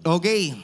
Okay.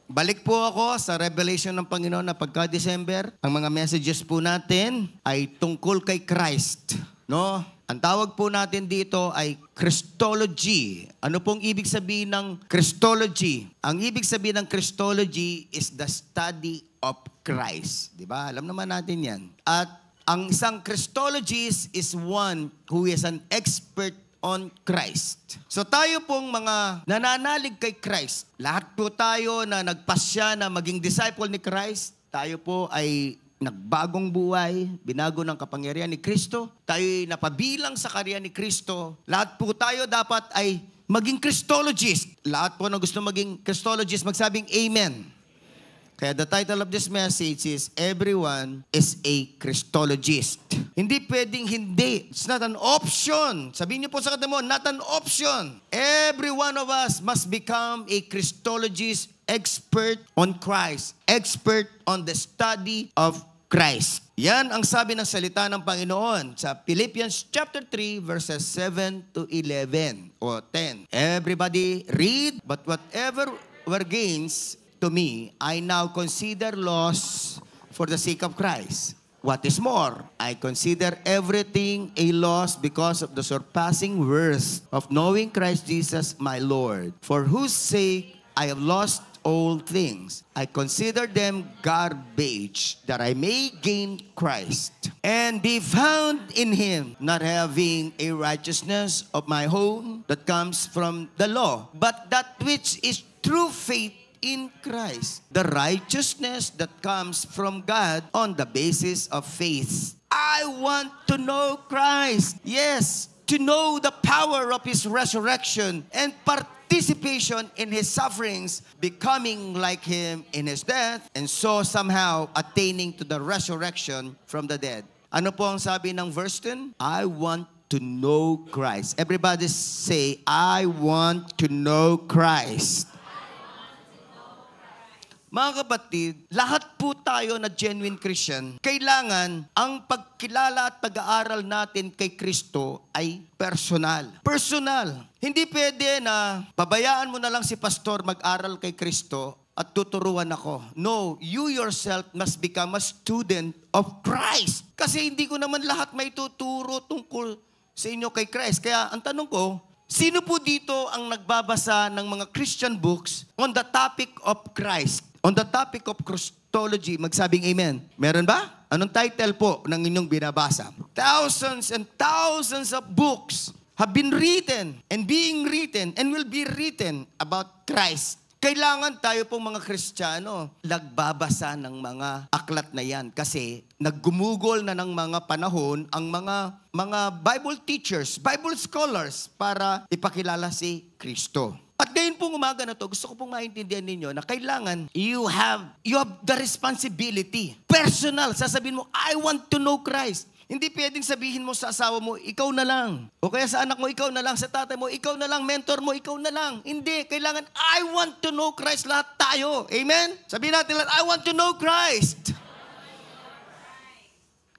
Balik po ako sa revelation ng Panginoon na pagka-December. Ang mga messages po natin ay tungkol kay Christ. No? Ang tawag po natin dito ay Christology. Ano pong ibig sabihin ng Christology? Ang ibig sabihin ng Christology is the study of Christ. Di ba? Alam naman natin yan. At ang isang Christologist is one who is an expert on Christ. So tayo pong mga nananalig kay Christ, lahat po tayo na nagpasya na maging disciple ni Christ, tayo po ay nagbagong buhay, binago ng kapangyarihan ni Kristo, tayo'y napabilang sa karya ni Kristo, lahat po tayo dapat ay maging Christologist. Lahat po na gusto maging Christologist, magsabing Amen. Kaya the title of this message is, Everyone is a Christologist. Hindi pwedeng hindi. It's not an option. Sabihin niyo po sa katabi mo, not an option. Every one of us must become a Christologist, expert on Christ, expert on the study of Christ. Yan ang sabi ng salita ng Panginoon sa Philippians chapter 3 verses 7 to 11 o 10. Everybody read, but whatever were gains to me, I now consider loss for the sake of Christ. What is more, I consider everything a loss because of the surpassing worth of knowing Christ Jesus my Lord, for whose sake I have lost all things. I consider them garbage, that I may gain Christ and be found in Him, not having a righteousness of my own that comes from the law, but that which is true faith in Christ, the righteousness that comes from God on the basis of faith. I want to know Christ. Yes, to know the power of His resurrection and participation in His sufferings, becoming like Him in His death, and so somehow attaining to the resurrection from the dead. Ano po ang sabi ng verse 10? I want to know Christ. Everybody say, I want to know Christ. Mga kapatid, lahat po tayo na genuine Christian, kailangan ang pagkilala at pag-aaral natin kay Kristo ay personal. Personal. Hindi pwede na pabayaan mo na lang si pastor mag-aral kay Kristo at tuturuan ako. No, you yourself must become a student of Christ. Kasi hindi ko naman lahat may tuturo tungkol sa inyo kay Christ. Kaya ang tanong ko, sino po dito ang nagbabasa ng mga Christian books on the topic of Christ? On the topic of Christology, magsabing amen. Meron ba? Anong title po ng inyong binabasa? Thousands and thousands of books have been written and being written and will be written about Christ. Kailangan tayo pong mga Kristiyano nagbabasa ng mga aklat na yan kasi naggumugol na ng mga panahon ang mga Bible teachers, Bible scholars para ipakilala si Kristo. At ngayon pong umaga na to, gusto ko pong maintindihan ninyo na kailangan you have the responsibility. Personal, sasabihin mo, I want to know Christ. Hindi pwedeng sabihin mo sa asawa mo, ikaw na lang. O kaya sa anak mo, ikaw na lang. Sa tatay mo, ikaw na lang. Mentor mo, ikaw na lang. Hindi, kailangan, I want to know Christ. Lahat tayo. Amen? Sabihin natin lahat, I want to know Christ.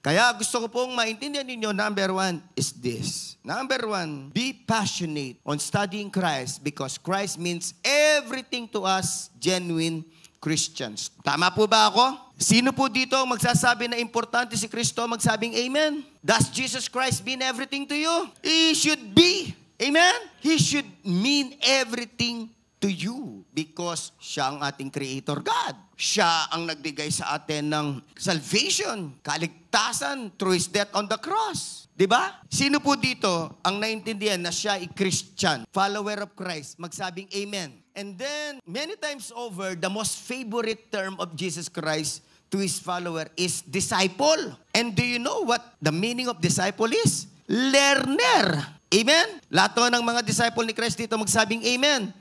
Kaya gusto ko pong maintindihan ninyo, number one is this. Number one, be passionate on studying Christ because Christ means everything to us genuine Christians. Tama po ba ako? Sino po dito magsasabi na importante si Kristo, magsabing amen? Does Jesus Christ mean everything to you? He should be. Amen? He should mean everything to you because siya ang ating Creator God. Siya ang nagbigay sa atin ng salvation, kaligtasan through His death on the cross. Diba? Sino po dito ang naintindihan na siya ay Christian, follower of Christ, magsabing amen? And then, many times over, the most favorite term of Jesus Christ to His follower is disciple. And do you know what the meaning of disciple is? Learner. Amen? Lahat ng mga disciple ni Christ dito magsabing amen.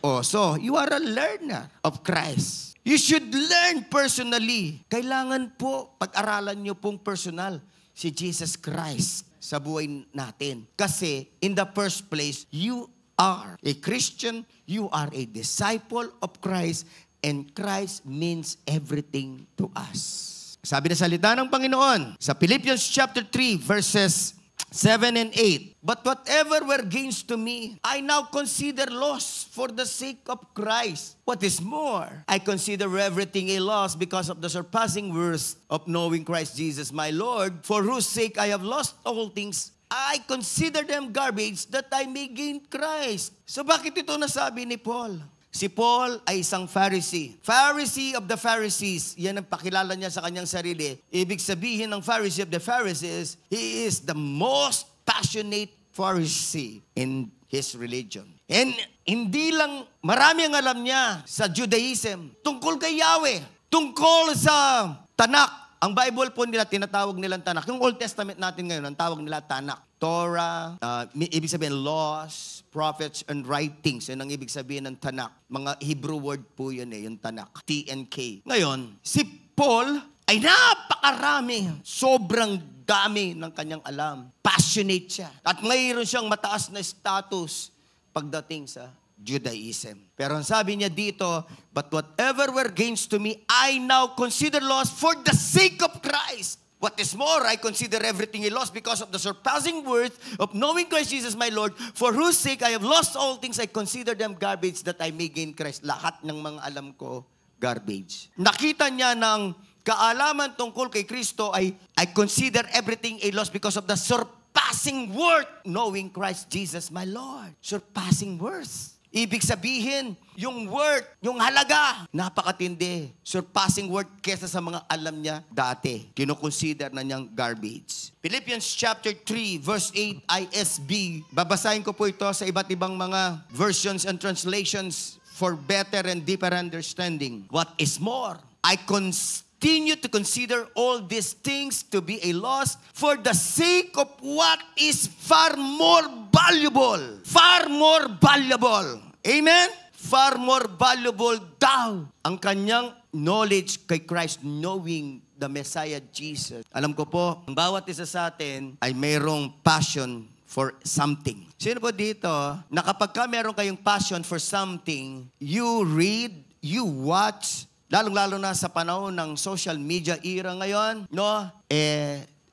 Oh, so, you are a learner of Christ. You should learn personally. Kailangan po, pag-aralan nyo pong personal si Jesus Christ sa buhay natin. Kasi, in the first place, you are a Christian, you are a disciple of Christ, and Christ means everything to us. Sabi na salita ng Panginoon sa Philippians chapter 3, verses 7 and 8. But whatever were gains to me, I now consider loss for the sake of Christ. What is more, I consider everything a loss because of the surpassing worth of knowing Christ Jesus my Lord, for whose sake I have lost all things. I consider them garbage that I may gain Christ. So bakit ito nasabi ni Paul? Si Paul ay isang Pharisee. Pharisee of the Pharisees. Yan ang pakilala niya sa kanyang sarili. Ibig sabihin ng Pharisee of the Pharisees, he is the most passionate Pharisee in his religion. And hindi lang marami ang alam niya sa Judaism tungkol kay Yahweh, tungkol sa Tanakh. Ang Bible po nila, tinatawag nilang Tanakh. Yung Old Testament natin ngayon, ang tawag nila Tanakh. Torah, ibig sabihin laws, prophets, and writings. Yan ang ibig sabihin ng Tanakh. Mga Hebrew word po yun yung Tanakh. T-N-K. Ngayon, si Paul ay napakarami, sobrang dami ng kanyang alam. Passionate siya. At mayroon siyang mataas na status pagdating sa Judaism. Pero ang sabi niya dito, but whatever were gains to me, I now consider loss for the sake of Christ. What is more, I consider everything a loss because of the surpassing worth of knowing Christ Jesus my Lord, for whose sake I have lost all things, I consider them garbage that I may gain Christ. Lahat ng mga alam ko, garbage. Nakita niya ng kaalaman tungkol kay Kristo ay I consider everything a loss because of the surpassing worth knowing Christ Jesus my Lord. Surpassing worth. Ibig sabihin, yung worth, yung halaga, napakatindi. Surpassing worth kesa sa mga alam niya dati. Kinoconsider na niyang garbage. Philippians chapter 3, verse 8, ISB. Babasahin ko po ito sa iba't ibang mga versions and translations for better and deeper understanding. What is more, I continue to consider all these things to be a loss for the sake of what is far more valuable. Far more valuable. Amen? Far more valuable daw ang kanyang knowledge kay Christ, knowing the Messiah Jesus. Alam ko po, ang bawat isa sa atin ay mayroong passion for something. Sino po dito, na kapag ka meron kayong passion for something, you read, you watch, lalong-lalo na sa panahon ng social media era ngayon, no?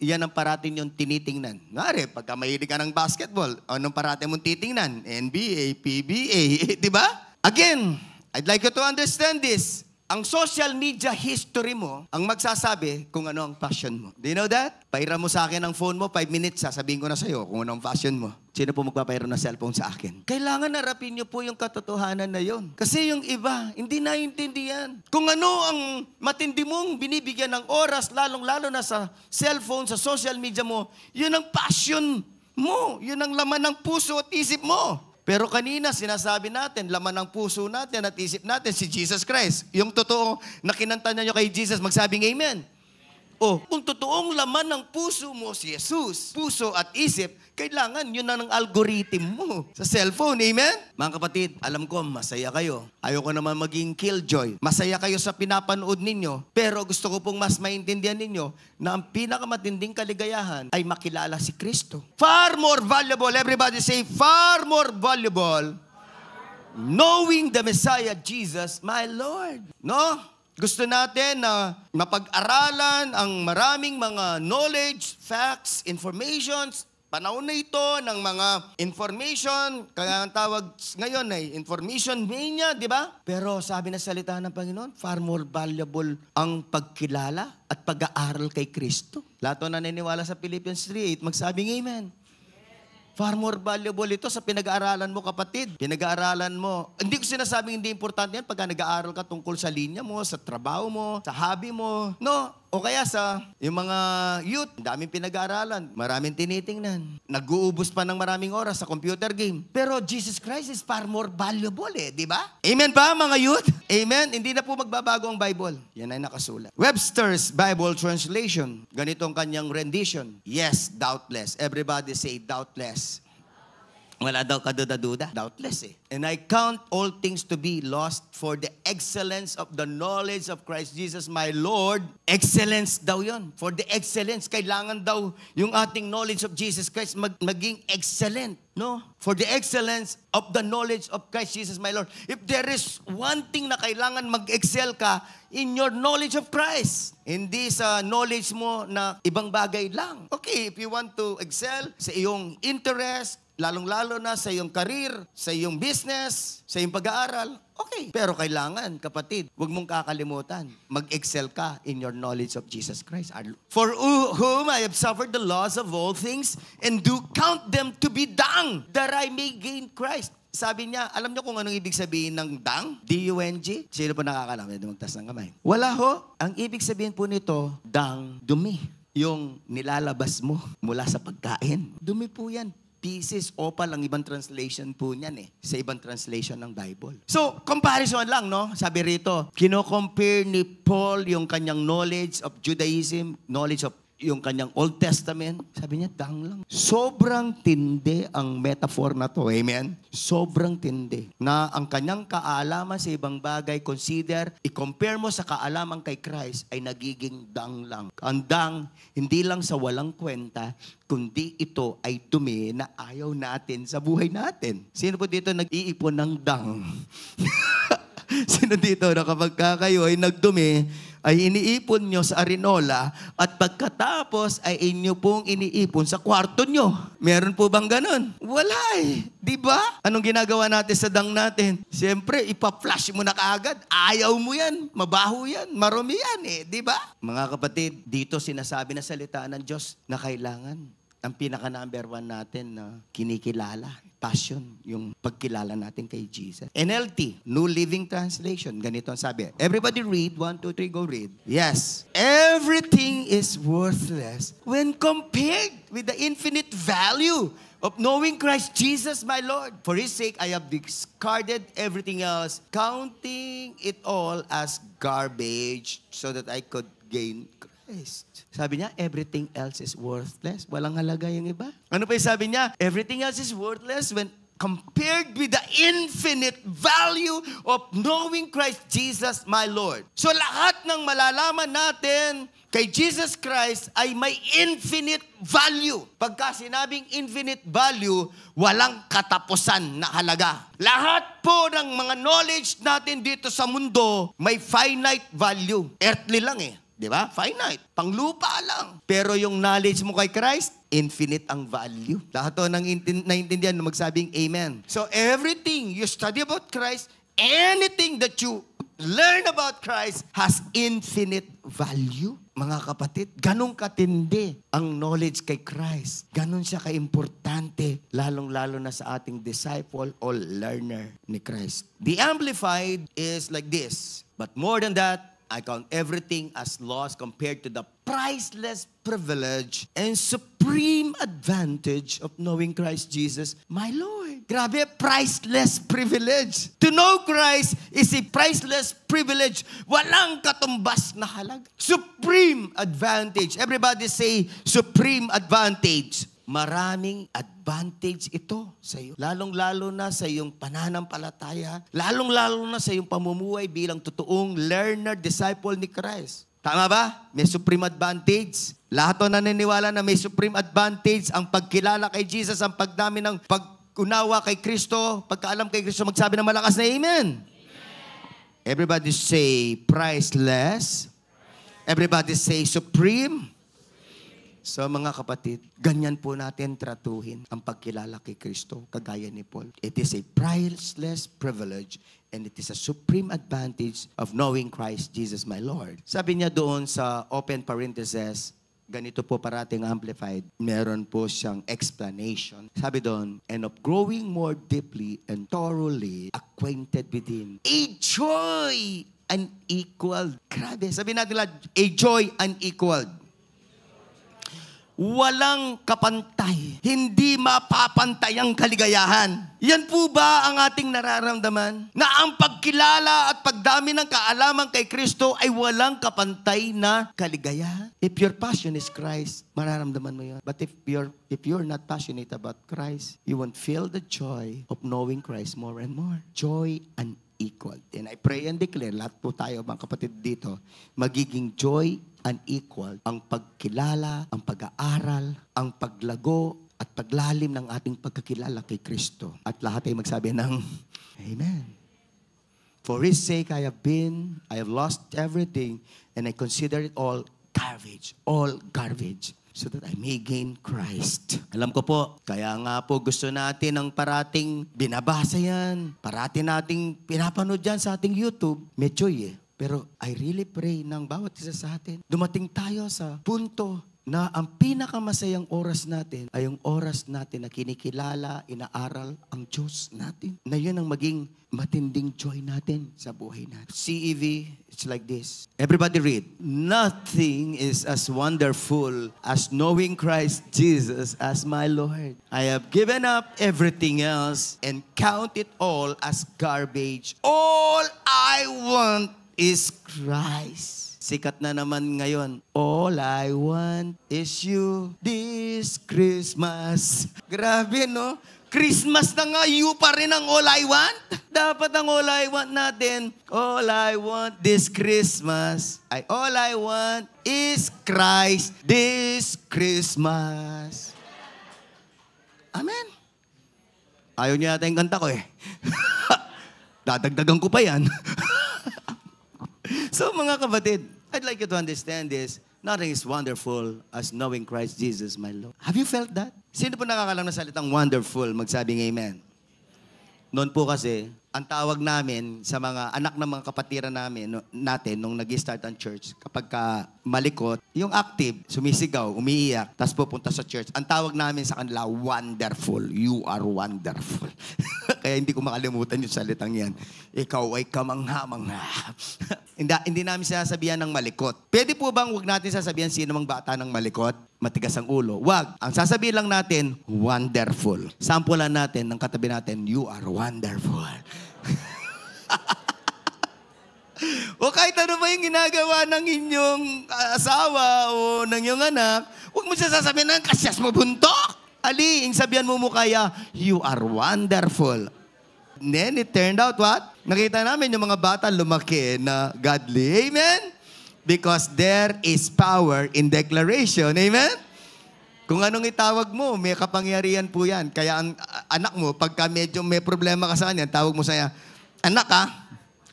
Yan ang parating yung tinitingnan. Ngari, pagka mahilig ka ng basketball, anong parating mong titingnan? NBA, PBA, di ba? Again, I'd like you to understand this. Ang social media history mo, ang magsasabi kung ano ang passion mo. Do you know that? Pairam mo sa akin ang phone mo, 5 minutes, sasabihin ko na sa'yo kung ano ang passion mo. Sino po magpapairam ng cellphone sa akin? Kailangan harapin niyo po yung katotohanan na yon. Kasi yung iba, hindi naiintindihan. Kung ano ang matindi mong binibigyan ng oras, lalong-lalo na sa cellphone, sa social media mo, yun ang passion mo. Yun ang laman ng puso at isip mo. Pero kanina, sinasabi natin, laman ng puso natin at isip natin, si Jesus Christ. Yung totoo na kinanta niyo kay Jesus, magsabing amen. O, kung totoong laman ng puso mo si Jesus, puso at isip, kailangan yun na ng algorithm mo sa cellphone. Amen? Mga kapatid, alam ko, masaya kayo. Ayoko naman maging killjoy. Masaya kayo sa pinapanood ninyo, pero gusto ko pong mas maintindihan ninyo na ang pinakamatinding kaligayahan ay makilala si Kristo. Far more valuable, everybody say, far more valuable, knowing the Messiah Jesus, my Lord. No? Gusto natin na mapag-aralan ang maraming mga knowledge, facts, informations. Panahon na ito ng mga information, kaya ang tawag ngayon ay information mania, di ba? Pero sabi na salita ng Panginoon, far more valuable ang pagkilala at pag-aaral kay Kristo. Lahat na naniniwala sa Philippians 3:8, magsabing amen. Far more valuable ito sa pinag-aaralan mo, kapatid. Pinag-aaralan mo. Hindi ko sinasabing hindi importante yan pagka nag-aaral ka tungkol sa linya mo, sa trabaho mo, sa hobby mo. No. O kaya sa yung mga youth, daming pinag-aaralan, maraming tinitingnan. Nag-uubos pa ng maraming oras sa computer game. Pero Jesus Christ is far more valuable di ba? Amen pa, mga youth? Amen? Hindi na po magbabago ang Bible. Yan ay nakasulat. Webster's Bible Translation. Ganito ang kanyang rendition. Yes, doubtless. Everybody say doubtless. Wala daw kaduda-duda. Doubtless And I count all things to be lost for the excellence of the knowledge of Christ Jesus my Lord. Excellence daw yon. For the excellence, kailangan daw yung ating knowledge of Jesus Christ maging excellent. No? For the excellence of the knowledge of Christ Jesus my Lord. If there is one thing na kailangan mag-excel ka, in your knowledge of Christ. Hindi sa knowledge mo na ibang bagay lang. Okay, if you want to excel sa iyong interest, lalong-lalo na sa iyong career, sa iyong business, sa iyong pag-aaral, okay. Pero kailangan, kapatid, huwag mong kakalimutan, mag-excel ka in your knowledge of Jesus Christ. For whom I have suffered the loss of all things and do count them to be dung, that I may gain Christ. Sabi niya, alam niyo kung anong ibig sabihin ng dung? D-U-N-G? Sino po nakakalam? Magtas ng kamay. Wala ho. Ang ibig sabihin po nito, dung, dumi. Yung nilalabas mo mula sa pagkain. Dumi po yan. Pieces, opal, ang ibang translation po niyan sa ibang translation ng Bible. So, comparison lang, no? Sabi rito, kino-compare ni Paul yung kanyang knowledge of Judaism, knowledge of yung kanyang Old Testament. Sabi niya, dang lang. Sobrang tindi ang metaphor na to. Amen? Sobrang tindi. Na ang kanyang kaalaman sa ibang bagay, consider, i-compare mo sa kaalaman kay Christ, ay nagiging dang lang. Ang dang, hindi lang sa walang kwenta, kundi ito ay dumi na ayaw natin sa buhay natin. Sino po dito nag-iipon ng dang? Sino dito na kapag kayo ay nagdumi, ay iniipon nyo sa arenola at pagkatapos ay inyo pong iniipon sa kwarto nyo? Meron po bang ganun? Wala Di ba? Anong ginagawa natin sa dang natin? Siyempre, ipa-flash mo na kaagad. Ayaw mo yan. Mabaho yan. Marumi yan Di ba? Mga kapatid, dito sinasabi na salita ng Diyos na kailangan ang pinaka-number 1 natin na kinikilala. Passion, yung pagkilala natin kay Jesus. NLT, New Living Translation. Ganito ang sabi. Everybody read. 1, 2, 3, go read. Yes. Everything is worthless when compared with the infinite value of knowing Christ Jesus my Lord. For His sake, I have discarded everything else, counting it all as garbage so that I could gain Christ. Sabi niya, everything else is worthless. Walang halaga yung iba. Ano pa yung sabi niya? Everything else is worthless when compared with the infinite value of knowing Christ Jesus my Lord. So lahat ng malalaman natin kay Jesus Christ ay may infinite value. Pagka sinabing infinite value, walang katapusan na halaga. Lahat po ng mga knowledge natin dito sa mundo may finite value. Earthly lang Di ba? Finite. Panglupa lang. Pero yung knowledge mo kay Christ, infinite ang value. Lahat to naintindihan na magsabing amen. So everything you study about Christ, anything that you learn about Christ has infinite value. Mga kapatid, ganun katindi ang knowledge kay Christ. Ganun siya kaimportante, lalong-lalo na sa ating disciple or learner ni Christ. The Amplified is like this. But more than that, I count everything as loss compared to the priceless privilege and supreme advantage of knowing Christ Jesus, my Lord. Grabe, priceless privilege. To know Christ is a priceless privilege. Walang katumbas na halaga. Supreme advantage. Everybody say, supreme advantage. Maraming advantage ito sa iyo. Lalong-lalo na sa iyong pananampalataya. Lalong-lalo na sa iyong pamumuhay bilang totoong learner, disciple ni Christ. Tama ba? May supreme advantage. Lahat to naniniwala na may supreme advantage. Ang pagkilala kay Jesus, ang pagdami ng pag-unawa kay Kristo, pagkaalam kay Kristo, magsabi ng malakas na amen. Everybody say priceless. Everybody say supreme. So mga kapatid, ganyan po natin tratuhin ang pagkilala kay Kristo, kagaya ni Paul. It is a priceless privilege and it is a supreme advantage of knowing Christ Jesus my Lord. Sabi niya doon sa open parenthesis, ganito po parating amplified, meron po siyang explanation. Sabi doon, and of growing more deeply and thoroughly acquainted with Him. A joy unequaled. Grabe, sabi natin lahat, a joy unequaled. Walang kapantay. Hindi mapapantay ang kaligayahan. Yan po ba ang ating nararamdaman? Na ang pagkilala at pagdami ng kaalaman kay Kristo ay walang kapantay na kaligayahan? If your passion is Christ, mararamdaman mo yun. But if you're not passionate about Christ, you won't feel the joy of knowing Christ more and more. Joy unequaled. And I pray and declare, lahat po tayo mga kapatid dito, magiging joy unequaled ang pagkilala, ang pag-aaral, ang paglago, at paglalim ng ating pagkakilala kay Kristo. At lahat ay magsabi ng Amen. For His sake, I have lost everything, and I consider it all garbage, so that I may gain Christ. Alam ko po, kaya nga po gusto natin ang parating binabasa yan, parati nating pinapanood yan sa ating YouTube. Medyo Pero I really pray ng bawat isa sa atin, dumating tayo sa punto na ang pinakamasayang oras natin ay yung oras natin na kinikilala, inaaral ang Diyos natin. Na yun ang maging matinding joy natin sa buhay natin. CEV, it's like this. Everybody read. Nothing is as wonderful as knowing Christ Jesus as my Lord. I have given up everything else and count it all as garbage. All I want is Christ. Sikat na naman ngayon. All I want is you this Christmas. Grabe, no? Christmas na nga, you pa rin ang all I want. Dapat ang all I want natin, all I want this Christmas, all I want is Christ this Christmas. Amen. Ayaw niya yata yung kanta ko Dadagdagan ko pa yan. So mga kapatid, I'd like you to understand this. Nothing is wonderful as knowing Christ Jesus, my Lord. Have you felt that? Sino po nakakalam na salitang wonderful? Magsabing amen. Noon po kasi, ang tawag namin sa mga anak ng mga kapatiran natin nung nag-start ang church, kapag malikot, yung active, sumisigaw, umiiyak, tapos pupunta sa church, ang tawag namin sa kanila, wonderful. You are wonderful. Kaya hindi ko makalimutan yung salitang yan. Ikaw ay kamangha-mangha. Hindi namin sinasabihan ng malikot. Pwede po bang huwag natin sasabihan sino mang bata ng malikot? Matigas ang ulo. Wag. Ang sasabihin lang natin, wonderful. Sampulan natin ng katabi natin, you are wonderful. O kahit ano ba yung ginagawa ng inyong asawa o ng iyong anak, huwag mo siya sasabihin ng kasyas mo buntok. Ali, yung sabihan mo kaya, you are wonderful. Then it turned out what? Nakita namin yung mga bata lumaki na godly. Amen? Because there is power in declaration. Amen? Kung anong itawag mo, may kapangyarihan po yan. Kaya ang anak mo, pagka medyo may problema ka sa kanya, tawag mo sa kanya, anak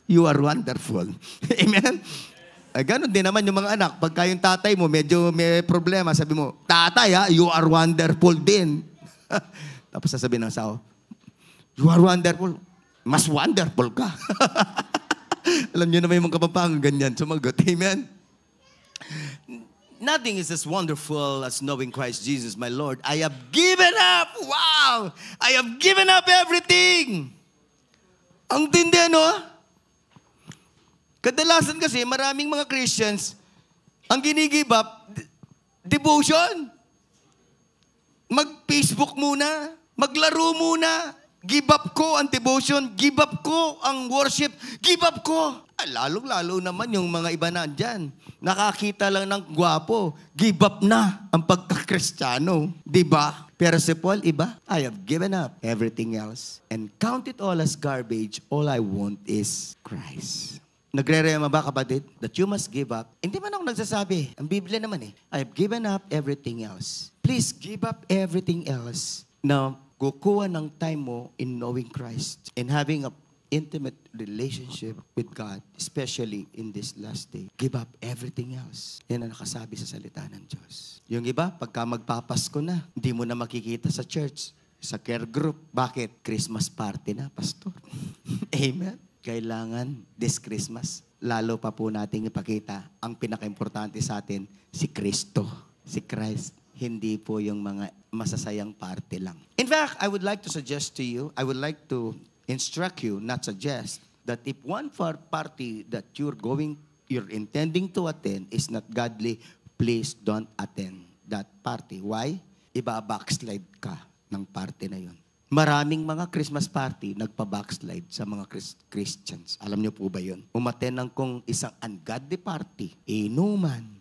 you are wonderful. Amen? Ganon din naman yung mga anak. Pagka yung tatay mo, medyo may problema, sabi mo, tatay you are wonderful din. Tapos sasabihin ng asawa, you are wonderful. Mas wonderful ka. Alam niyo naman yung mga kapampangan, ganyan, sumagot. Amen? Nothing is as wonderful as knowing Christ Jesus, my Lord. I have given up. Wow! I have given up everything. Ang tindi, Kadalasan kasi, maraming mga Christians, ang ginigive up, devotion. Mag-Facebook muna, maglaro muna, give up ko ang devotion, give up ko ang worship, give up ko. Lalong-lalo naman yung mga iba na dyan. Nakakita lang ng gwapo, give up na ang pagkakristyano. Diba? Pero si Paul, iba, I have given up everything else and count it all as garbage. All I want is Christ. Nagre-rema ba, kapatid? That you must give up. Hindi man ako nagsasabi. Ang Biblia naman I have given up everything else. Please give up everything else. Now, kukuha ng time mo in knowing Christ and having an intimate relationship with God, especially in this last day. Give up everything else. Yan ang nakasabi sa salita ng Diyos. Yung iba, pagka magpapasko na, hindi mo na makikita sa church, sa care group. Bakit? Christmas party na, pastor. Amen? Kailangan this Christmas, lalo pa po nating ipakita ang pinaka-importante sa atin, si Kristo, si Christ. Hindi po yung mga masasayang party lang. In fact, I would like to suggest to you, I would like to instruct you, not suggest, that if one party that you're intending to attend is not godly, please don't attend that party. Why? Iba-backslide ka ng party na yun. Maraming mga Christmas party nagpa-backslide sa mga Christians. Alam niyo po ba yun? Umaten ng kung isang ungodly party, inuman,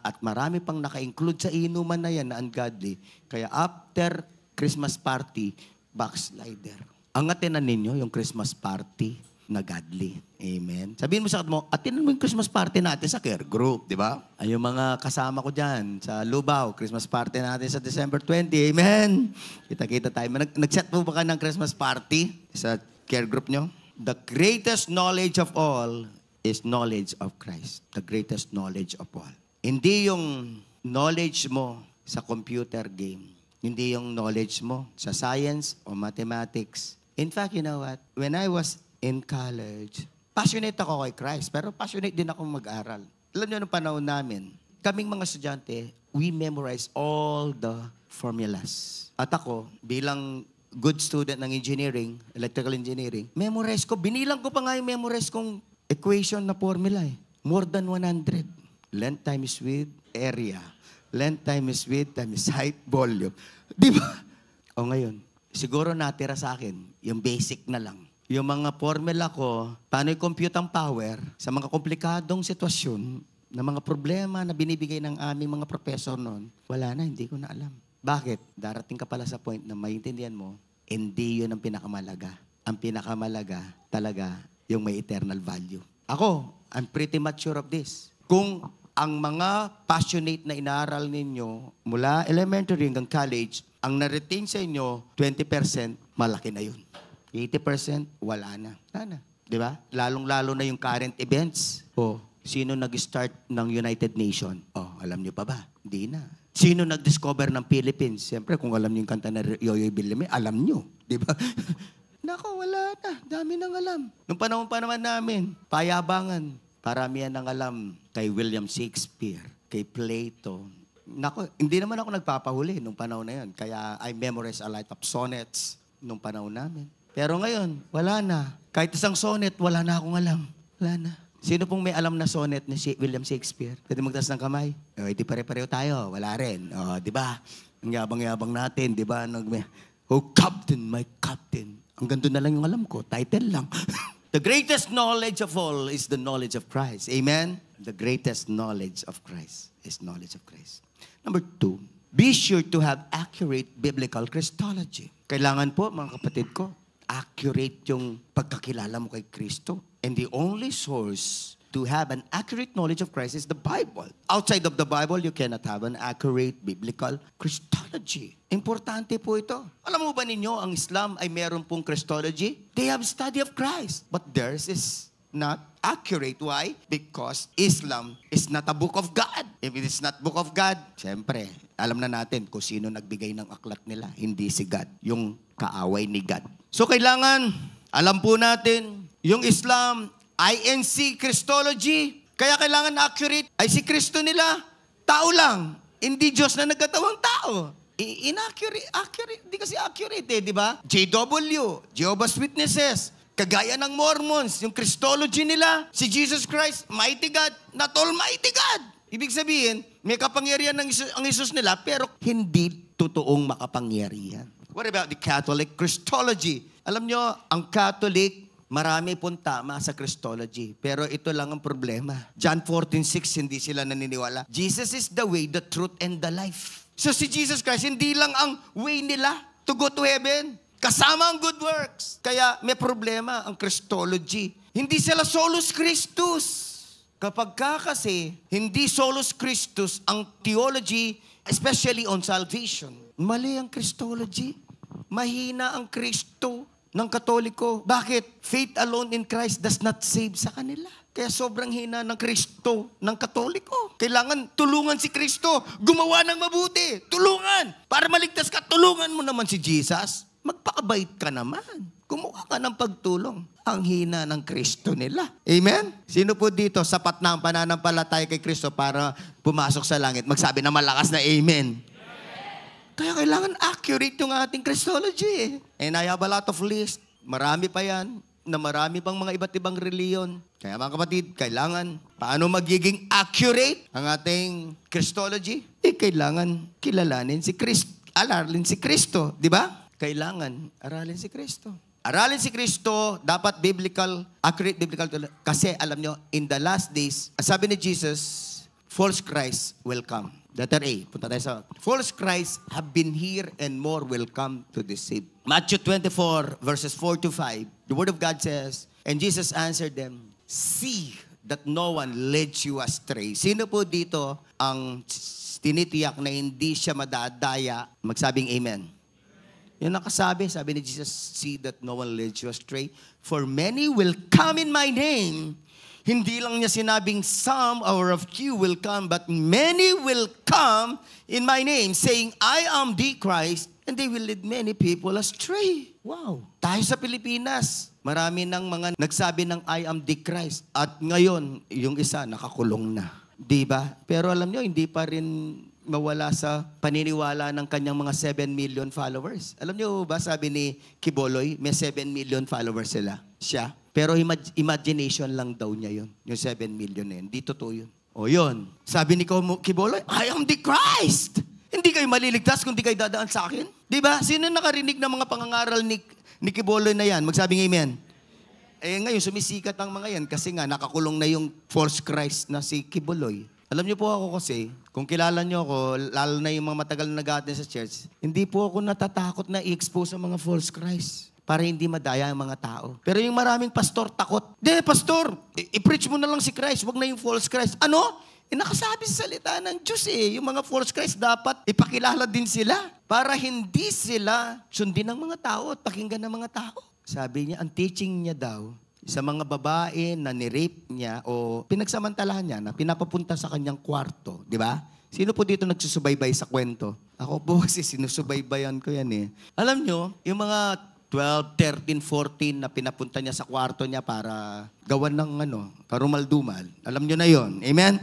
at marami pang naka-include sa inuman na yan na ungodly. Kaya after Christmas party, backslider. Ang atenan ninyo, yung Christmas party, na godly. Amen. Sabihin mo sa mo, attend mo yung Christmas party natin sa care group, di ba? Ay, yung mga kasama ko dyan sa Lubao, Christmas party natin sa December 20. Amen. Kita-kita tayo. Nag-set po ba ka ng Christmas party sa care group nyo? The greatest knowledge of all is knowledge of Christ. The greatest knowledge of all. Hindi yung knowledge mo sa computer game. Hindi yung knowledge mo sa science o mathematics. In fact, you know what? When I was in college, passionate ako kay Christ, pero passionate din ako mag-aral. Alam niyo, nung panahon namin, kaming mga estudyante, we memorize all the formulas. At ako, bilang good student ng engineering, electrical engineering, memorize ko, binilang ko pa nga yung memorize kong equation na formula eh. More than 100. Length times width, area. Length times width times height, volume. Di ba? O ngayon, siguro natira sa akin, yung basic na lang. Yung mga formula ko, paano i-compute ang power sa mga komplikadong sitwasyon na mga problema na binibigay ng aming mga professor noon, wala na, hindi ko na alam. Bakit? Darating ka pala sa point na maintindihan mo, hindi yun ang pinakamalaga. Ang pinakamalaga talaga yung may eternal value. Ako, I'm pretty mature of this. Kung ang mga passionate na inaaral ninyo mula elementary hanggang college, ang na-retain sa inyo, 20%, malaki na yun. 80%, wala na. Wala na. Di ba? Lalong-lalo na yung current events. Sino nag-start ng United Nations? Alam niyo pa ba? Hindi na. Sino nag-discover ng Philippines? Siyempre, kung alam niyo yung kanta na Yoyoy Villame, alam niyo. Di ba? Nako, wala na. Dami nang alam. Nung panahon pa naman namin, payabangan. Paramihan nang alam kay William Shakespeare, kay Plato. Nako, hindi naman ako nagpapahuli nung panahon na yun. Kaya I memorized a lot of sonnets nung panahon namin. Pero ngayon, wala na. Kahit isang sonnet, wala na akong alam. Wala na. Sino pong may alam na sonnet ni William Shakespeare? Pwede magtaas ng kamay? Di pare-pareho tayo. Wala rin. Di ba? Ang yabang-yabang natin, di ba? Captain, my captain. Ang ganito na lang yung alam ko. Title lang. The greatest knowledge of all is the knowledge of Christ. Amen? The greatest knowledge of Christ is knowledge of Christ. Number 2, be sure to have accurate biblical Christology. Kailangan po, mga kapatid ko, accurate yung pagkakilala mo kay Kristo. And the only source to have an accurate knowledge of Christ is the Bible. Outside of the Bible, you cannot have an accurate biblical Christology. Importante po ito. Alam mo ba ninyo, ang Islam ay meron pong Christology? They have study of Christ, but theirs is not accurate. Why? Because Islam is not a book of God. If it is not book of God, siyempre, alam na natin kung sino nagbigay ng aklat nila. Hindi si God, yung kaaway ni God. So kailangan, alam po natin, yung Islam, INC Christology, kaya kailangan accurate, ay si Kristo nila, tao lang. Hindi Diyos na nagkatawang tao. Inaccurate, hindi kasi accurate di ba? JW, Jehovah's Witnesses, kagaya ng Mormons, yung Christology nila, si Jesus Christ, mighty God, not almighty God. Ibig sabihin, may kapangyarihan ang Isus nila, pero hindi totoong makapangyarihan. What about the Catholic Christology? Alam nyo, ang Catholic, marami pong tama sa Christology. Pero ito lang ang problema. John 14:6, hindi sila naniniwala. Jesus is the way, the truth, and the life. So si Jesus Christ, hindi lang ang way nila to go to heaven. Kasama ang good works. Kaya may problema ang Christology. Hindi sila solus Christus. Kapag kasi, hindi solus Christus ang theology, especially on salvation. Mali ang Christology. Mahina ang Kristo ng Katoliko. Bakit? Faith alone in Christ does not save sa kanila. Kaya sobrang hina ng Kristo ng Katoliko. Kailangan tulungan si Kristo. Gumawa ng mabuti. Tulungan. Para maligtas ka, tulungan mo naman si Jesus. Magpakabait ka naman. Kumuha ka ng pagtulong. Ang hina ng Kristo nila. Amen? Sino po dito sapat na ang pananampalataya kay Kristo para pumasok sa langit? Magsabi na malakas na amen. Kaya kailangan accurate yung ating Christology. And I have a lot of list. Marami pa yan, na marami pang mga iba't ibang reliyon. Kaya mga kapatid, kailangan, paano magiging accurate ang ating Christology? Kailangan kilalanin si Kristo. Aralin si Kristo, di ba? Kailangan aralin si Kristo. Aralin si Kristo, dapat biblical, accurate biblical. Kasi alam nyo, in the last days, sabi ni Jesus, false Christ will come. Letter A, punta tayo sa false Christ have been here and more will come to deceive. Matthew 24, verses 4 to 5, the Word of God says, and Jesus answered them, see that no one leads you astray. Sino po dito ang tinitiyak na hindi siya madadaya? Magsabing amen. Yung nakasabi, sabi ni Jesus, see that no one leads you astray. For many will come in my name. Hindi lang niya sinabing some or a few will come, but many will come in my name, saying, I am the Christ, and they will lead many people astray. Wow. Tayo sa Pilipinas, marami ng mga nagsabi ng I am the Christ. At ngayon, yung isa nakakulong na. Diba? Pero alam nyo, hindi pa rin mawala sa paniniwala ng kanyang mga 7 million followers. Alam nyo ba, sabi ni Kiboloy, may 7 million followers siya. Pero imagination lang daw niya yun. Yung 7 million na yun. Di totoo yun. O yun. Sabi ni Kiboloy, I am the Christ. Hindi kayo maliligtas kung di kayo dadaan sa akin. Di ba? Sino nakarinig ng mga pangangaral ni Kiboloy na yan? Magsabing amen. Eh ngayon, sumisikat ang mga yan kasi nga nakakulong na yung false Christ na si Kiboloy. Alam niyo po ako kasi, kung kilala niyo ako, lalo na yung mga matagal na nag-attend sa church, hindi po ako natatakot na i-expose ang mga false Christ para hindi madaya ang mga tao. Pero yung maraming pastor takot. Di, pastor, i-preach mo na lang si Christ, wag na yung false Christ. Ano? Nakasabi sa salita ng Diyos yung mga false Christ dapat ipakilala din sila para hindi sila sundin ng mga tao at pakinggan ng mga tao. Sabi niya, ang teaching niya daw, sa mga babae na ni-rape niya o pinagsamantalahan niya na pinapapunta sa kanyang kwarto, di ba? Sino po dito nagsusubaybay sa kwento? Ako po kasi sinusubaybayan ko yan Alam nyo, yung mga 12, 13, 14 na pinapunta niya sa kwarto niya para gawan ng karumal-dumal. Alam nyo na yon. Amen?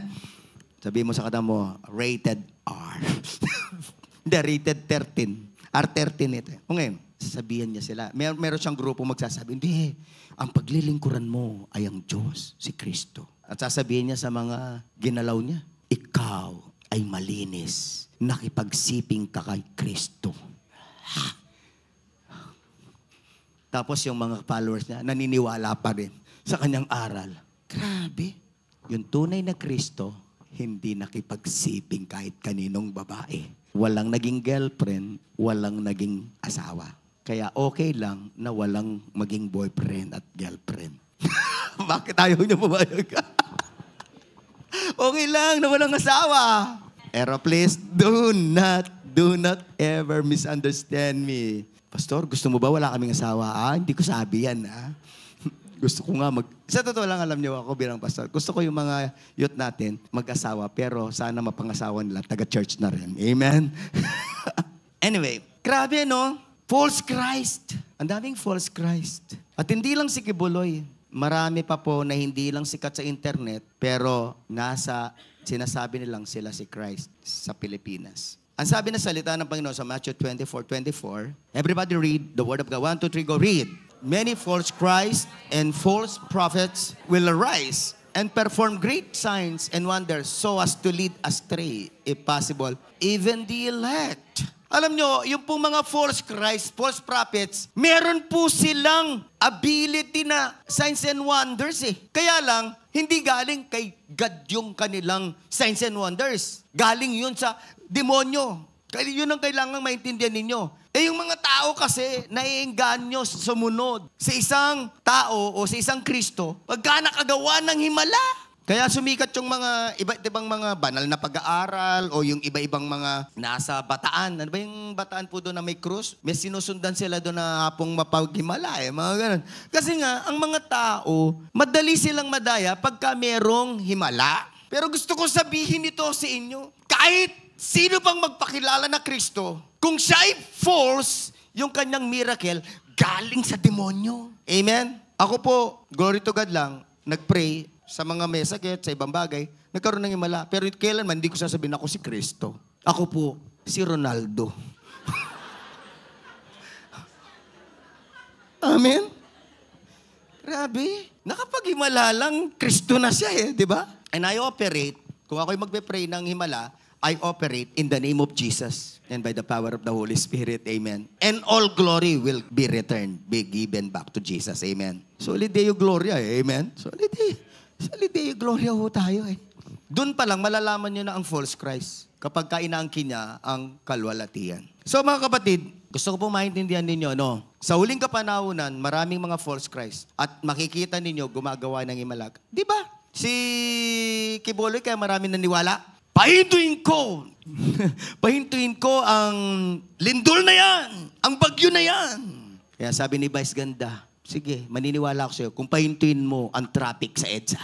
Sabi mo sa kata mo, rated R. Hindi, rated 13. R13 ito. O ngayon, sasabihan niya sila. Meron siyang grupo magsasabi, hindi, ang paglilingkuran mo ay ang Diyos, si Kristo. At sasabihin niya sa mga ginalaw niya, ikaw ay malinis. Nakipagsiping ka kay Kristo. Ha? Tapos yung mga followers niya, naniniwala pa rin sa kanyang aral. Grabe. Yung tunay na Kristo, hindi nakipagsiping kahit kaninong babae. Walang naging girlfriend, walang naging asawa. Kaya okay lang na walang maging boyfriend at girlfriend. Bakit ayaw niyo pumayag? Okay lang na walang asawa. Pero please, do not ever misunderstand me. Pastor, gusto mo ba wala kaming asawa? Hindi ko sabi yan, Gusto ko nga sa totoo lang, alam niyo ako bilang pastor, gusto ko yung mga youth natin mag-asawa, pero sana mapangasawa nila, taga-church na rin. Amen? Anyway, grabe false Christ. Ang daming false Christ. At hindi lang si Kibuloy. Marami pa po na hindi lang sikat sa internet, pero sinasabi nilang sila si Christ sa Pilipinas. Ang sabi na salita ng Panginoon sa Matthew 24:24, everybody read the word of God. 1, 2, 3, go read. Many false Christ and false prophets will arise and perform great signs and wonders so as to lead astray, if possible, even the elect. Alam nyo, yung pong mga false Christ, false prophets, meron po silang ability na signs and wonders Kaya lang, hindi galing kay God yung kanilang signs and wonders. Galing yun sa demonyo. Kaya yun ang kailangang maintindihan ninyo. Yung mga tao kasi, naiengganyo sumunod sa isang tao o sa isang Kristo pagka nakagawa ng himala. Kaya sumikat yung mga iba't ibang mga banal na pag-aaral o yung iba-ibang mga nasa bataan. Ano ba yung bataan po doon na may krus? May sinusundan sila doon na hapong mapaghimala mga ganun. Kasi nga, ang mga tao, madali silang madaya pagka merong himala. Pero gusto ko sabihin ito sa inyo, kahit sino pang magpakilala na Kristo, kung siya ay false, yung kanyang miracle, galing sa demonyo. Amen? Ako po, glory to God lang, nag-pray sa mga may sakit, sa ibang bagay, nagkaroon ng himala. Pero kailanman, hindi ko sasabihin ako si Kristo. Ako po, si Ronaldo. Amen? Grabe. Nakapag-himala lang, Kristo na siya di ba? And I operate, kung ako'y magpe-pray ng himala, I operate in the name of Jesus and by the power of the Holy Spirit. Amen. And all glory will be returned, be given back to Jesus. Amen. Solid Deo Gloria. Amen. Solid Deo Gloria ho tayo Doon pa lang malalaman nyo na ang false Christ kapag inaangkin niya ang kalwalatian. So mga kapatid, gusto ko pong maintindihan ninyo, no? Sa huling kapanahunan, maraming mga false Christ at makikita ninyo gumagawa ng imalag. Di ba? Si Kiboloy kaya marami naniwala. Pahintuin ko! Pahintuin ko ang lindol na yan! Ang bagyo na yan! Kaya sabi ni Vice Ganda, sige, maniniwala ako sa'yo kung pahintuin mo ang traffic sa EDSA.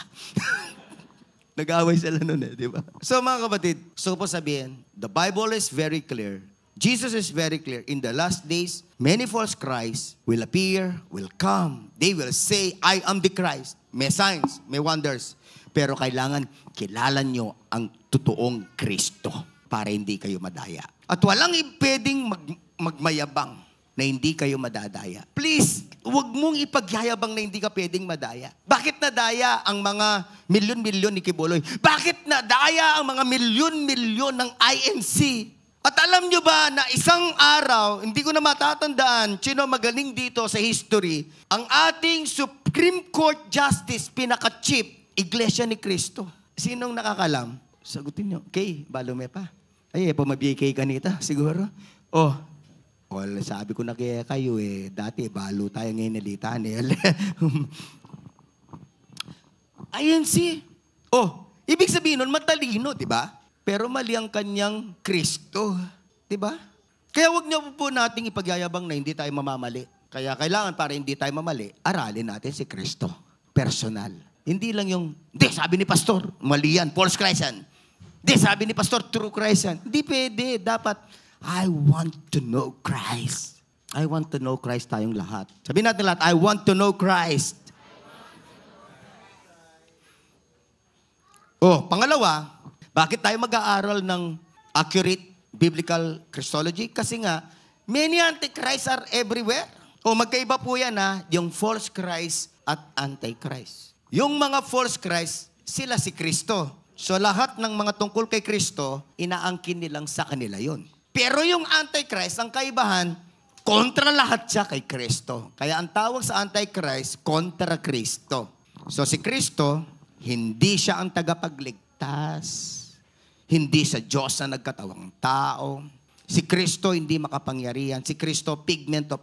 Nag-aaway sila nun di ba? So mga kapatid, gusto ko po sabihin, the Bible is very clear. Jesus is very clear. In the last days, many false Christs will appear, will come. They will say, I am the Christ. May signs, may wonders. Pero kailangan kilala nyo ang totoong Kristo para hindi kayo madaya. At walang pwedeng magmayabang na hindi kayo madadaya. Please, huwag mong ipagyayabang na hindi ka pwedeng madaya. Bakit nadaya ang mga milyon-milyon ni Kiboloy? Bakit nadaya ang mga milyon-milyon ng INC? At alam nyo ba na isang araw, hindi ko na matatandaan sino magaling dito sa history, ang ating Supreme Court Justice, pinaka-chief, Iglesia ni Cristo. Sinong nakakalam? Sagutin nyo. Kay, Balume pa. Ay, pumabiyay kay kanita, siguro. Well, sabi ko na kaya kayo dati, balo tayo ngayon nalitan Ayun ibig sabihin nun, matalino, di ba? Pero mali ang kanyang Kristo, di ba? Kaya wag niyo po nating ipagyayabang na hindi tayo mamamali. Kaya kailangan para hindi tayo mamali, aralin natin si Kristo. Personal. Hindi lang yung, sabi ni Pastor, mali yan, false Christ yan. Sabi ni Pastor, true Christ yan. Hindi pwede. Dapat, I want to know Christ. I want to know Christ tayong lahat. Sabihin natin lahat, I want to know Christ. Pangalawa, bakit tayo mag-aaral ng accurate biblical Christology? Kasi nga, many antichrists are everywhere. Magkaiba po yan yung false Christ at antichrist. Yung mga false Christ, sila si Kristo. So lahat ng mga tungkol kay Kristo, inaangkin nilang sa kanila yon. Pero yung Antichrist, ang kaibahan, kontra lahat siya kay Kristo. Kaya ang tawag sa Antichrist, kontra Kristo. So si Kristo, hindi siya ang tagapagligtas. Hindi sa Diyos na nagkatawang tao. Si Kristo hindi makapangyarihan. Si Kristo, figment of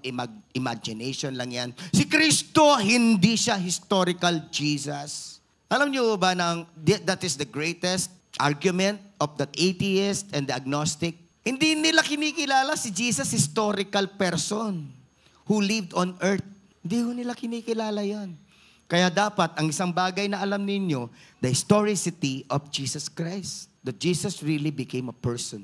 imagination lang yan. Si Kristo, hindi siya historical Jesus. Alam niyo ba na that is the greatest argument of the atheist and the agnostic? Hindi nila kinikilala si Jesus, historical person who lived on earth. Hindi ho nila kinikilala yan. Kaya dapat, ang isang bagay na alam ninyo, the historicity of Jesus Christ. That Jesus really became a person.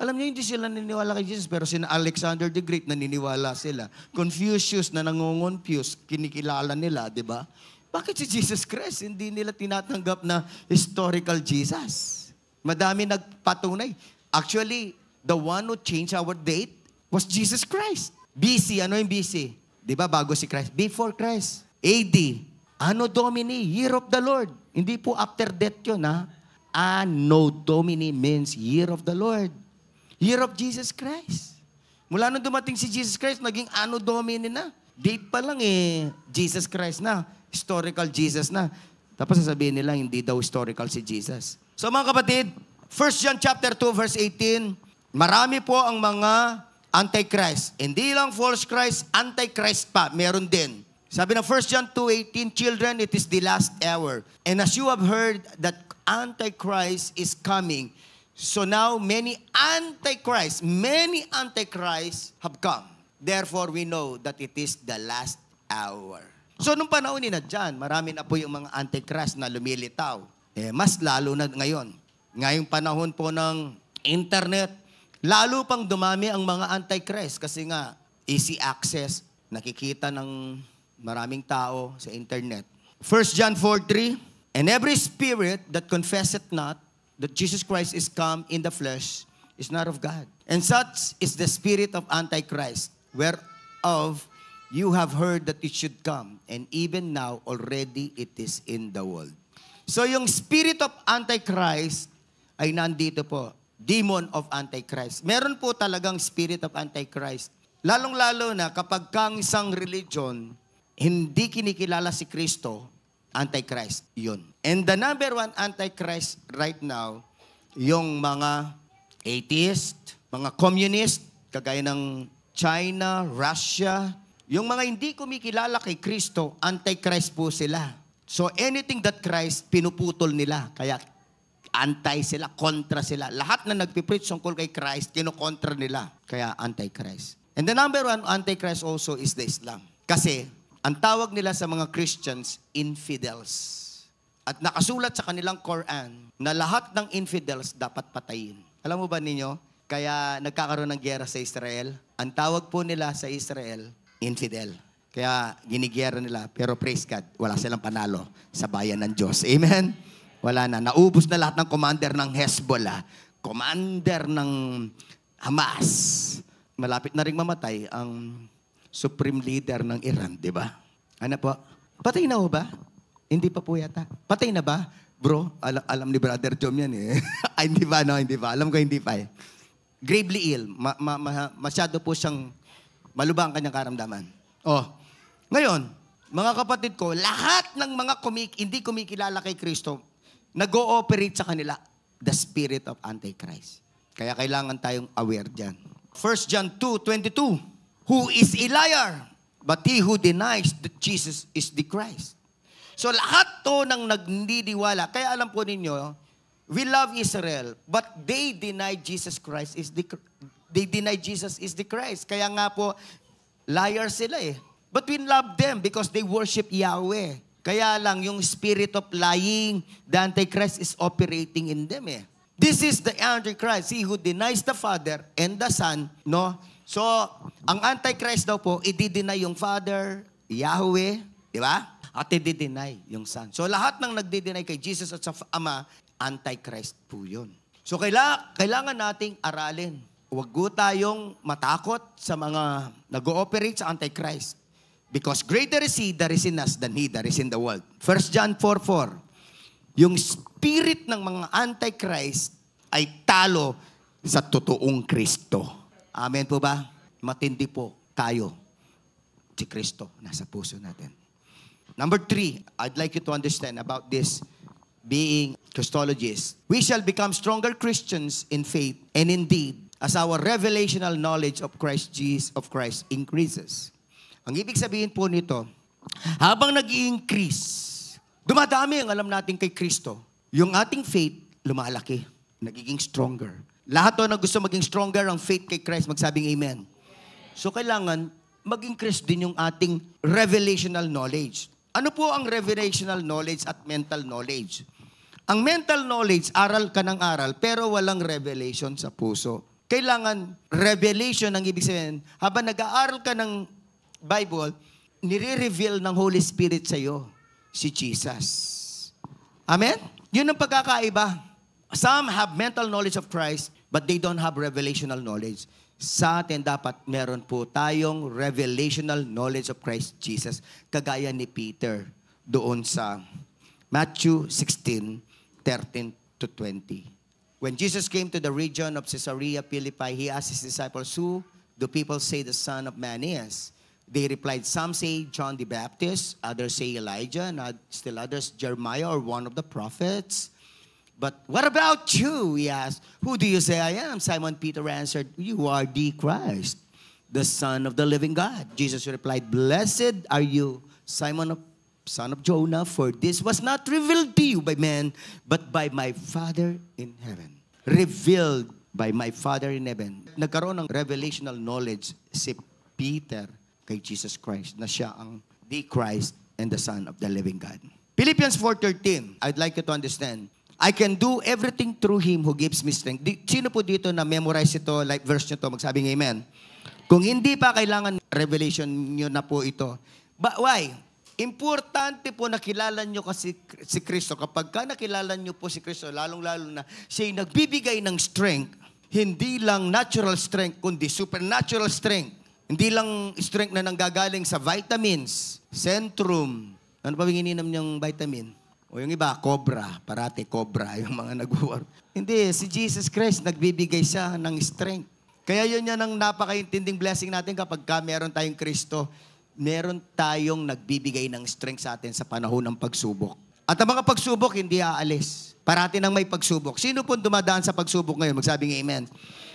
Alam niyo, hindi sila naniniwala kay Jesus, pero sina Alexander the Great, naniniwala sila. Confucius na nangungonfuse, kinikilala nila, di ba? Bakit si Jesus Christ? Hindi nila tinatanggap na historical Jesus. Madami nagpatunay. Actually, the one who changed our date was Jesus Christ. BC, ano yung BC? Di ba bago si Christ? Before Christ. AD, Anno Domini, Year of the Lord. Hindi po after death yun, Anno Domini means Year of the Lord. Year of Jesus Christ. Mula nung dumating si Jesus Christ, naging Anno Domini na. Date pa lang Jesus Christ na. Historical Jesus na. Tapos sasabihin nila, hindi daw historical si Jesus. So mga kapatid, 1 John chapter 2, verse 18, marami po ang mga antichrist. Hindi lang false Christ, antichrist pa. Meron din. Sabi ng 1 John 2:18, children, it is the last hour. And as you have heard that antichrist is coming, so now many antichrists have come. Therefore, we know that it is the last hour. So, nung panahon ni na dyan, marami na po yung mga antichrist na lumilitaw. Mas lalo na ngayon. Ngayong panahon po ng internet, lalo pang dumami ang mga antichrist kasi nga, easy access, nakikita ng maraming tao sa internet. 1 John 4:3, and every spirit that confesseth not that Jesus Christ is come in the flesh is not of God. And such is the spirit of Antichrist, whereof you have heard that it should come, and even now already it is in the world. So yung spirit of Antichrist ay nandito po. Demon of Antichrist. Meron po talagang spirit of Antichrist. Lalong-lalo na kapag kang isang religion, hindi kinikilala si Kristo, Antichrist. Yun. And the number one Antichrist right now, yung mga atheist, mga communist, kagaya ng China, Russia, yung mga hindi kumikilala kay Kristo, Antichrist po sila. So anything that Christ, pinuputol nila. Kaya anti sila, kontra sila. Lahat na nagpipreach tungkol kay Christ, kinokontra nila. Kaya Antichrist. And the number one Antichrist also is the Islam. Kasi, ang tawag nila sa mga Christians, infidels. At nakasulat sa kanilang Quran na lahat ng infidels dapat patayin. Alam mo ba ninyo? Kaya nagkakaroon ng giyera sa Israel. Ang tawag po nila sa Israel, infidel. Kaya ginigiyera nila. Pero praise God, wala silang panalo sa bayan ng Diyos. Amen? Wala na. Naubos na lahat ng commander ng Hezbollah. Commander ng Hamas. Malapit na rin mamatay ang supreme leader ng Iran, di ba? Ano po? Patay na ho ba? Hindi pa po yata. Patay na ba? Bro, alam ni Brother Jom yan eh. Ay, hindi ba? No, hindi pa. Alam ko hindi pa eh. Gravely ill. Masyado po siyang malubha ang kanyang karamdaman. Oh. Ngayon, mga kapatid ko, lahat ng mga hindi kumikilala kay Kristo, nag-ooperate sa kanila the spirit of Antichrist. Kaya kailangan tayong aware dyan. 1 John 2:22. Who is a liar, but he who denies that Jesus is the Christ. So lahat to ng nagnidiwala, kaya alam po ninyo, we love Israel, but they deny Jesus is the Christ. Kaya nga po, liar sila eh. But we love them because they worship Yahweh. Kaya lang yung spirit of lying, the Antichrist is operating in them eh. This is the Antichrist, he who denies the Father and the Son, no? So, ang Antichrist daw po, i-deny yung Father, Yahweh, di ba? At i-deny yung Son. So, lahat ng nagdi-deny kay Jesus at sa Ama, Antichrist po yun. So, kailangan nating aralin. Huwag po tayong matakot sa mga nag-ooperate sa Antichrist. Because greater is He that is in us than he that is in the world. 1 John 4:4. Yung spirit ng mga Antichrist ay talo sa totoong Kristo. Amen po ba? Matindi po tayo. Si Kristo nasa puso natin. Number 3, I'd like you to understand about this being Christologists. We shall become stronger Christians in faith and in deed as our revelational knowledge of Christ increases. Ang ibig sabihin po nito, habang nag-i-increase, dumadami ang alam natin kay Kristo. Yung ating faith, lumalaki, nagiging stronger. Lahat to na gusto maging stronger ang faith kay Christ, magsabing amen. So kailangan mag-increase din yung ating revelational knowledge. Ano po ang revelational knowledge at mental knowledge? Ang mental knowledge, aral ka ng aral, pero walang revelation sa puso. Kailangan revelation ang ibig sabihin, habang nag-aaral ka ng Bible, nire-reveal ng Holy Spirit sa iyo si Jesus. Amen? Yun ang pagkakaiba. Some have mental knowledge of Christ, but they don't have revelational knowledge. Sa atin dapat meron po tayong revelational knowledge of Christ Jesus, kagaya ni Peter doon sa Matthew 16:13-20. When Jesus came to the region of Caesarea Philippi, He asked His disciples, "Who do people say the Son of Man is?" They replied, "Some say John the Baptist, others say Elijah, and still others Jeremiah or one of the prophets." But what about you? He asked. Who do you say I am? Simon Peter answered, "You are the Christ, the Son of the living God." Jesus replied, "Blessed are you, Simon, son of Jonah, for this was not revealed to you by man, but by my Father in heaven." Revealed by my Father in heaven. Nagkaroon ng revelational knowledge si Peter kay Jesus Christ, na siya ang the Christ and the Son of the living God. Philippians 4:13, I'd like you to understand. I can do everything through Him who gives me strength. Sino po dito na memorize ito, like verse nyo to, magsabing amen. Kung hindi pa kailangan revelation nyo na po ito. But why? Importante po nakilala nyo kasi si Kristo. Kapag ka nakilala nyo po si Kristo, lalong-lalo na siya'y nagbibigay ng strength, hindi lang natural strength, kundi supernatural strength. Hindi lang strength na nanggagaling sa vitamins, Centrum. Ano pa ininom niyong vitamin? O yung iba, Cobra. Parati Cobra yung mga nag-work. Hindi, si Jesus Christ, nagbibigay siya ng strength. Kaya yun yan ang napakaintinding blessing natin kapag ka meron tayong Kristo. meron tayong nagbibigay ng strength sa atin sa panahon ng pagsubok. At ang mga pagsubok, hindi aalis. Parati nang may pagsubok. Sino po dumadaan sa pagsubok ngayon? Magsabing amen.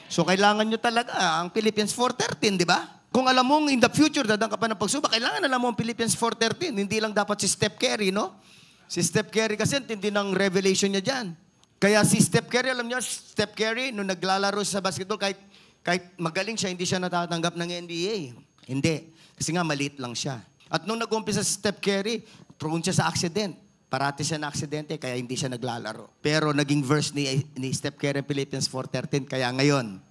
So, kailangan nyo talaga ang Philippians 4:13, di ba? Kung alam mong in the future, dadaan ka pa ng pagsubok, kailangan alam mo ang Philippians 4:13. Hindi lang dapat si Steph Curry, no? Si Steph Curry kasi, hindi ng revelation niya dyan. Kaya si Steph Curry, alam niyo, Steph Curry, nung naglalaro sa basketball, kahit magaling siya, hindi siya natatanggap ng NBA. Hindi. Kasi nga, maliit lang siya. At nung nag-umpisa si Steph Curry, prone siya sa accident. Parati siya na aksidente, kaya hindi siya naglalaro. Pero naging verse ni Steph Curry, Philippians 4:13, kaya ngayon,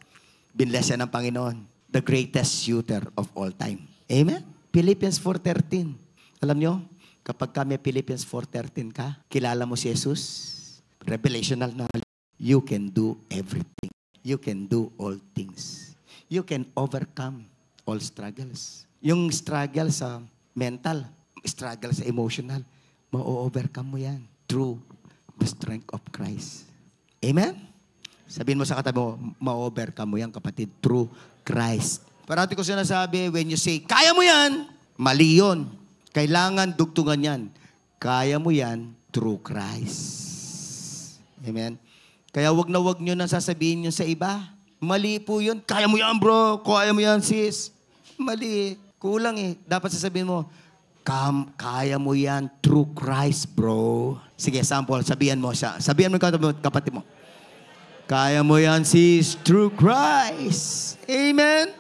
binless siya ng Panginoon. The greatest shooter of all time. Amen? Philippians 4:13. Alam nyo, kapag kami Philippians 4:13 ka, kilala mo si Jesus, revelational knowledge, you can do everything. You can do all things. You can overcome all struggles. Yung struggle sa mental, struggle sa emotional, ma-overcome mo yan through the strength of Christ. Amen? Sabihin mo sa katabi mo, ma-overcome mo yan, kapatid, through Christ. Parati ko sinasabi, when you say, kaya mo yan, mali yun. Kailangan dugtungan yan. Kaya mo yan through Christ. Amen? Kaya wag na wag nyo nang sasabihin yun sa iba. Mali po yun. Kaya mo yan, bro. Kaya mo yan, sis. Mali. Kulang eh. Dapat sasabihin mo, kaya mo yan through Christ, bro. Sige, sample. Sabihan mo siya. Sabihan mo kapatid mo. Kaya mo yan, sis, through Christ. Amen?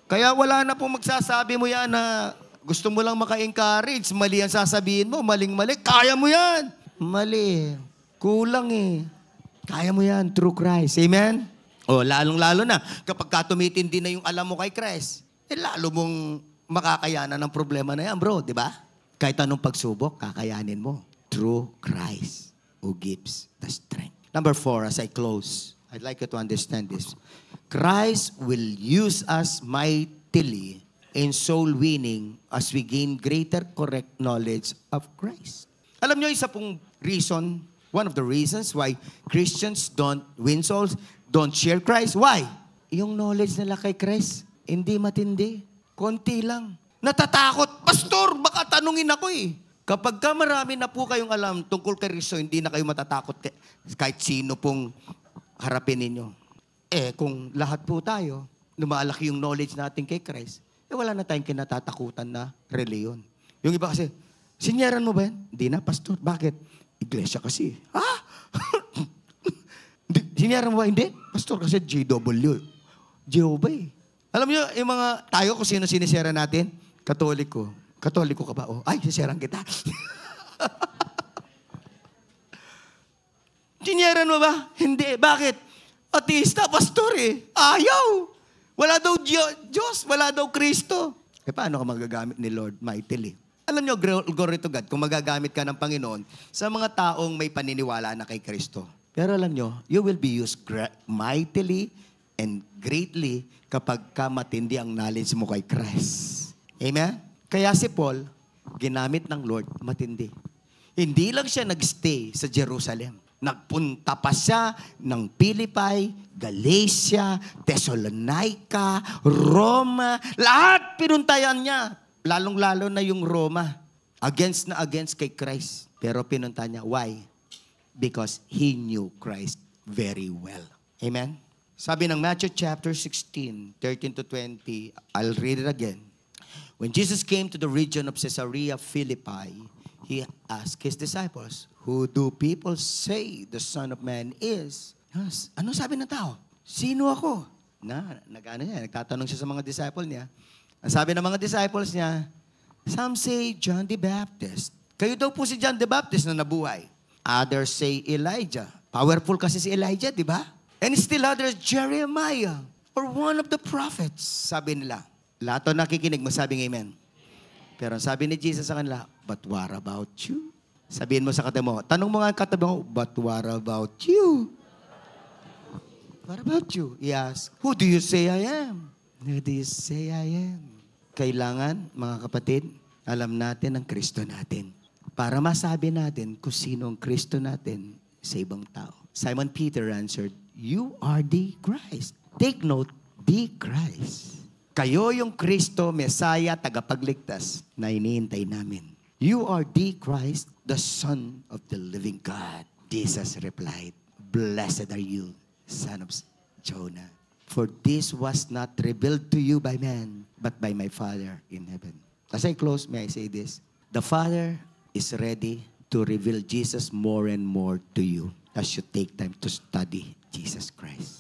Kaya wala na pong magsasabi mo yan na gusto mo lang maka-encourage. Mali ang sasabihin mo. Maling-mali. Kaya mo yan. Mali. Kulang eh. Kaya mo yan through Christ. Amen? O, lalong-lalo na kapag tumitindi na yung alam mo kay Christ, lalo mong makakayanan ng problema na yan, bro. Di ba? Kahit anong pagsubok, kakayanin mo. Through Christ who gives the strength. Number 4, as I close, I'd like you to understand this. Christ will use us mightily in soul winning as we gain greater correct knowledge of Christ. Alam nyo, isa pong reason, one of the reasons why Christians don't win souls, don't share Christ. Why? Yung knowledge nila kay Christ, hindi matindi. Konti lang. Natatakot. Pastor, baka tanungin ako eh. Kapag ka marami na po kayong alam tungkol kay Kristo, hindi na kayo matatakot kahit sino pong harapin ninyo. Kung lahat po tayo, lumalaki yung knowledge natin kay Christ, wala na tayong kinatatakutan na reliyon. Yung iba kasi, sinyaran mo ba yan? Hindi na, pastor. Bakit? Iglesia kasi. Ha? Sinyaran mo ba? Hindi. Pastor, kasi JW. Jehovah eh. Alam niyo, yung mga tayo kung sino sinisera natin, Katoliko. Katoliko ka ba? Ay, siseran kita. Sinyaran mo ba? Hindi. Bakit? Ateista, pastor eh. Ayaw. Wala daw Diyos. Wala daw Kristo. Paano ka magagamit ni Lord mightily? Alam niyo, glory to God, kung magagamit ka ng Panginoon sa mga taong may paniniwala na kay Kristo. Pero alam niyo, you will be used mightily and greatly kapag ka matindi ang knowledge mo kay Christ. Amen? Kaya si Paul, ginamit ng Lord, matindi. Hindi lang siya nagstay sa Jerusalem. Nagpunta pa siya ng Philippi, Galatia, Thessalonica, Roma. Lahat pinuntayan niya. Lalong-lalo na yung Roma. Against kay Christ. Pero pinunta niya. Why? Because he knew Christ very well. Amen? Sabi ng Matthew chapter 16, 13 to 20, I'll read it again. When Jesus came to the region of Caesarea Philippi, he asked his disciples, who do people say the Son of Man is? Ano sabi ng tao? Sino ako? Nagtatanong siya sa mga disciples niya. Ang sabi ng mga disciples niya, some say John the Baptist. Kayo daw po si John the Baptist na nabuhay. Others say Elijah. Powerful kasi si Elijah, di ba? And still others, Jeremiah, or one of the prophets, sabi nila. Lahat na nakikinig, masabing amen. Pero sabi ni Jesus sa kanila, but what about you? Sabihin mo sa katabi mo, tanong mo nga katabi mo, but what about you? What about you? He asked, who do you say I am? Who do you say I am? Kailangan, mga kapatid, alam natin ang Kristo natin. Para masabi natin kung sino ang Kristo natin sa ibang tao. Simon Peter answered, you are the Christ. Take note, the Christ. Kayo yung Kristo, Mesaya, tagapagligtas na iniintay namin. You are the Christ, the Son of the living God. Jesus replied, Blessed are you, son of Jonah. For this was not revealed to you by man, but by my Father in heaven. As I close, may I say this? The Father is ready to reveal Jesus more and more to you as you take time to study Jesus Christ.